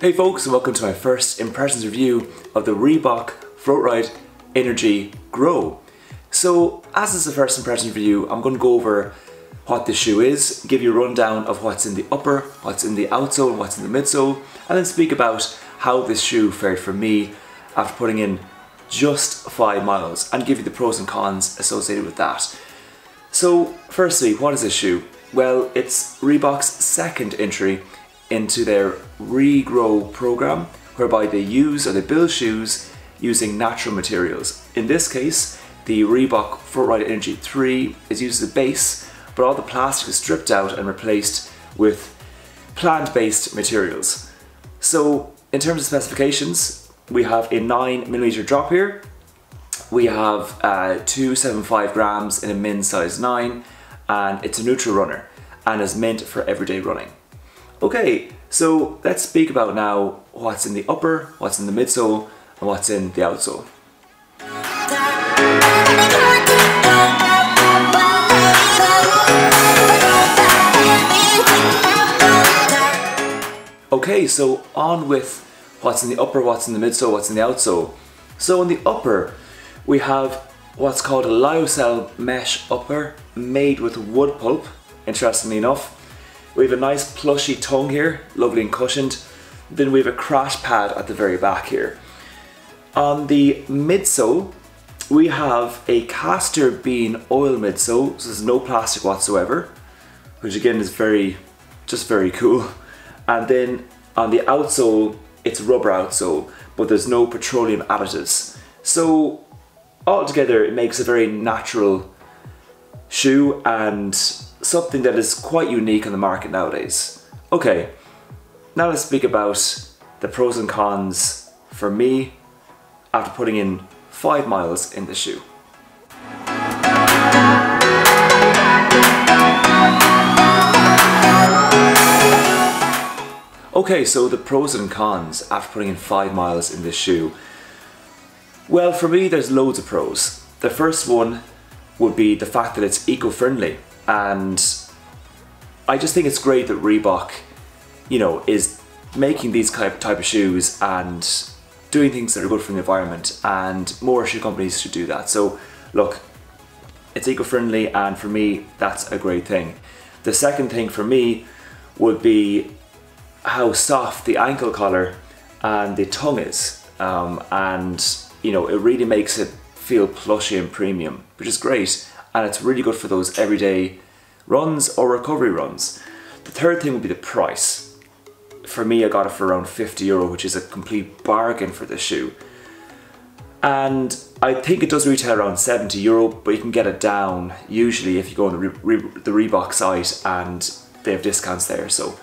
Hey folks, and welcome to my first impressions review of the REEBOK FLOATRIDE Energy Grow. So as this is the first impressions review, I'm going to go over what this shoe is, give you a rundown of what's in the upper, what's in the outsole, and what's in the midsole, and then speak about how this shoe fared for me after putting in just 5 miles, and give you the pros and cons associated with that. So firstly, what is this shoe? Well, it's Reebok's second entry into their Regrow program, whereby they build shoes using natural materials. In this case, the REEBOK FLOATRIDE Energy 3 is used as a base, but all the plastic is stripped out and replaced with plant-based materials. So in terms of specifications, we have a 9mm drop here, we have 275 grams in a min size 9, and it's a neutral runner and is meant for everyday running. Okay, so let's speak about now what's in the upper, what's in the midsole, and what's in the outsole. Okay, so on with what's in the upper, what's in the midsole, what's in the outsole. So in the upper, we have what's called a lyocell mesh upper made with wood pulp, interestingly enough. We have a nice plushy tongue here, lovely and cushioned. Then we have a crash pad at the very back here. On the midsole, we have a castor bean oil midsole, so there's no plastic whatsoever, which again is very cool. And then on the outsole, it's rubber outsole, but there's no petroleum additives. So altogether, it makes a very natural shoe and something that is quite unique on the market nowadays. Okay, now let's speak about the pros and cons for me after putting in 5 miles in the shoe. Okay, so the pros and cons after putting in 5 miles in this shoe. Well, for me, there's loads of pros. The first one would be the fact that it's eco-friendly, and I just think it's great that Reebok, is making these type of shoes and doing things that are good for the environment, and more shoe companies should do that. So look, it's eco-friendly, and for me, that's a great thing. The second thing for me would be how soft the ankle collar and the tongue is, it really makes it feel plushy and premium, which is great, and it's really good for those everyday runs or recovery runs. The third thing would be the price. For me, I got it for around €50, which is a complete bargain for this shoe. And I think it does retail around €70, but you can get it down usually if you go on the Reebok site, and they have discounts there. So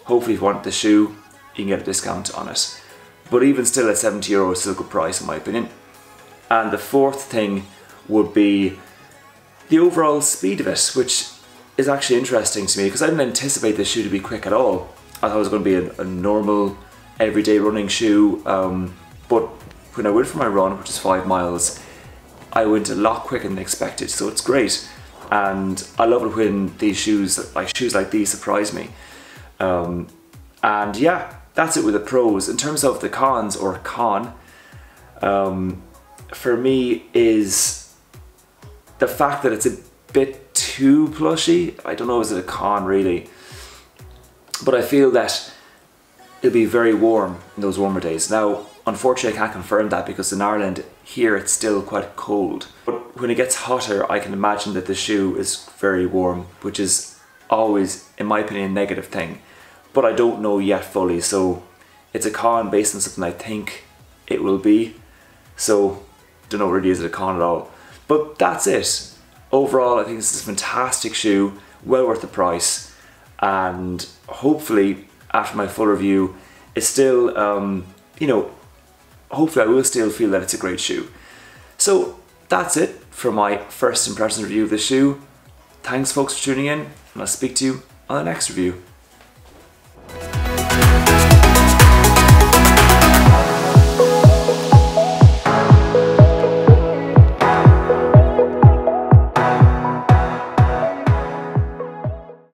hopefully if you want the shoe, you can get a discount on it. But even still at €70, it's still a good price in my opinion. And the fourth thing would be the overall speed of it, which is actually interesting to me because I didn't anticipate this shoe to be quick at all. I thought it was going to be a normal everyday running shoe, but when I went for my run, which is 5 miles, I went a lot quicker than expected, so it's great. And I love it when these shoes like these surprise me. And yeah, that's it with the pros. In terms of the cons or con, for me is the fact that it's a bit too plushy. I don't know, is it a con really? But I feel that it'll be very warm in those warmer days. Now, unfortunately I can't confirm that because in Ireland, here it's still quite cold. But when it gets hotter, I can imagine that the shoe is very warm, which is always, in my opinion, a negative thing. But I don't know yet fully, so it's a con based on something I think it will be. So, don't know really, is it a con at all. But that's it. Overall, I think this is a fantastic shoe, well worth the price, and hopefully after my full review, it's still, hopefully I will still feel that it's a great shoe. So that's it for my first impressions review of the shoe. Thanks folks for tuning in, and I'll speak to you on the next review.